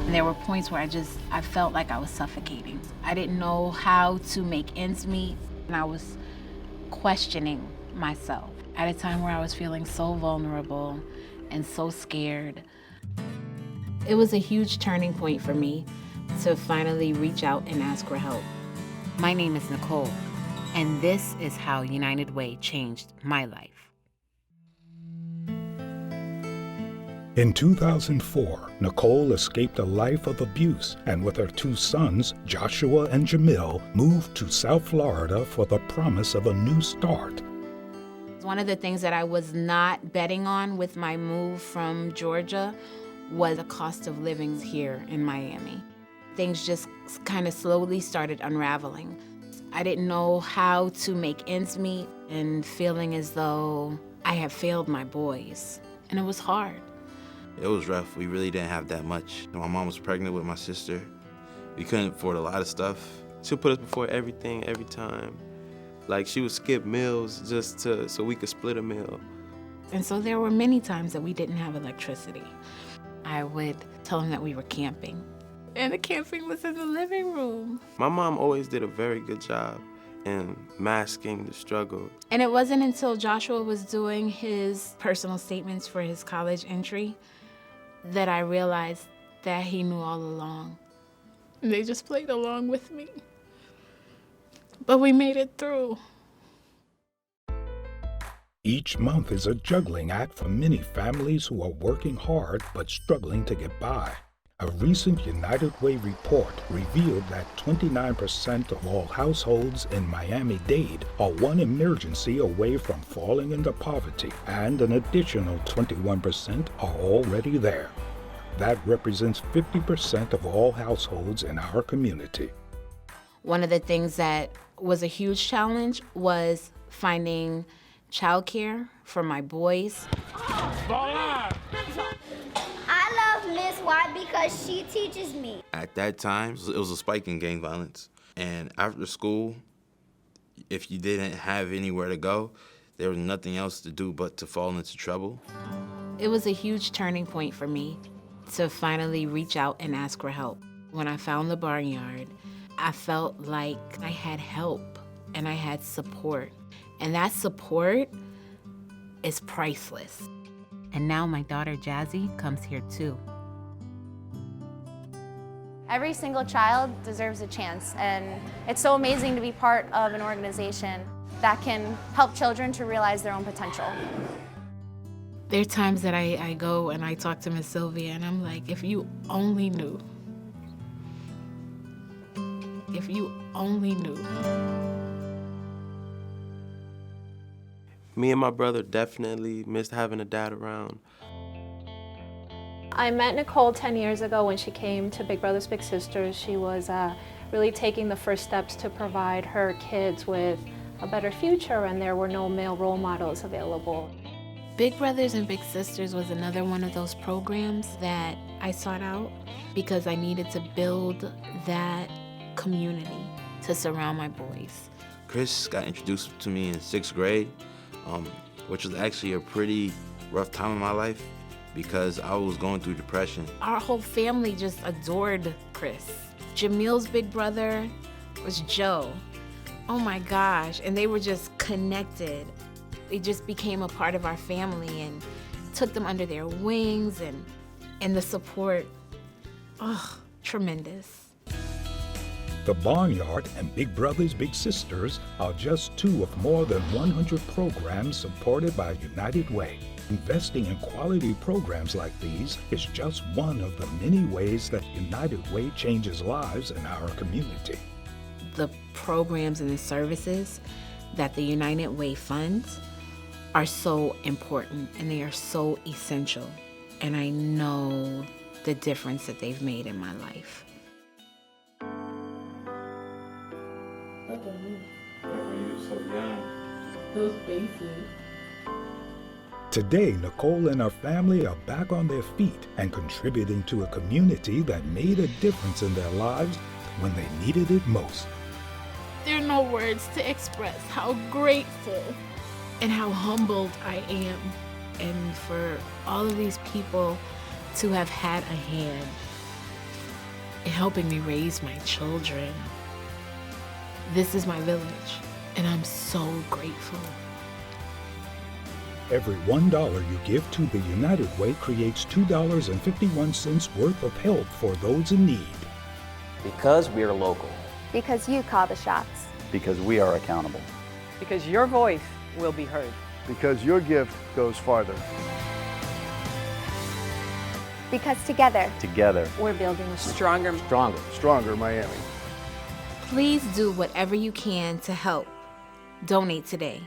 And there were points where I felt like I was suffocating. I didn't know how to make ends meet, and I was questioning myself at a time where I was feeling so vulnerable and so scared. It was a huge turning point for me to finally reach out and ask for help. My name is Nicole, and this is how United Way changed my life. In 2004, Nicole escaped a life of abuse and with her two sons, Joshua and Jamil, moved to South Florida for the promise of a new start. One of the things that I was not betting on with my move from Georgia was the cost of living here in Miami. Things just kind of slowly started unraveling. I didn't know how to make ends meet and feeling as though I had failed my boys, and it was hard. It was rough. We really didn't have that much. My mom was pregnant with my sister. We couldn't afford a lot of stuff. She'll put us before everything, every time. Like, she would skip meals just so we could split a meal. And so there were many times that we didn't have electricity. I would tell them that we were camping, and the camping was in the living room. My mom always did a very good job in masking the struggle. And it wasn't until Joshua was doing his personal statements for his college entry that I realized that he knew all along. And they just played along with me. But we made it through. Each month is a juggling act for many families who are working hard but struggling to get by. A recent United Way report revealed that 29% of all households in Miami-Dade are one emergency away from falling into poverty, and an additional 21% are already there. That represents 50% of all households in our community. One of the things that was a huge challenge was finding childcare for my boys. I love Miss White because she teaches me. At that time, it was a spike in gang violence. And after school, if you didn't have anywhere to go, there was nothing else to do but to fall into trouble. It was a huge turning point for me to finally reach out and ask for help. When I found the barnyard, I felt like I had help and I had support. And that support is priceless. And now my daughter Jazzy comes here too. Every single child deserves a chance, and it's so amazing to be part of an organization that can help children to realize their own potential. There are times that I go and I talk to Miss Sylvia and I'm like, if you only knew. If you only knew. Me and my brother definitely missed having a dad around. I met Nicole 10 years ago when she came to Big Brothers Big Sisters. She was really taking the first steps to provide her kids with a better future, and there were no male role models available. Big Brothers and Big Sisters was another one of those programs that I sought out because I needed to build that community to surround my boys. Chris got introduced to me in 6th grade, which was actually a pretty rough time in my life because I was going through depression. Our whole family just adored Chris. Jamil's big brother was Joe. Oh my gosh, and they were just connected. It just became a part of our family and took them under their wings, and the support, tremendous. The Barnyard and Big Brothers Big Sisters are just two of more than 100 programs supported by United Way. Investing in quality programs like these is just one of the many ways that United Way changes lives in our community. The programs and the services that the United Way funds are so important and they are so essential. And I know the difference that they've made in my life. Look at me. When you were so young. Those faces. Today, Nicole and her family are back on their feet and contributing to a community that made a difference in their lives when they needed it most. There are no words to express how grateful and how humbled I am, and for all of these people to have had a hand and helping me raise my children. This is my village, and I'm so grateful. Every $1 you give to the United Way creates $2.51 worth of help for those in need. Because we are local. Because you call the shots. Because we are accountable. Because your voice will be heard. Because your gift goes farther. Because together, we're building a stronger Miami. Please do whatever you can to help. Donate today.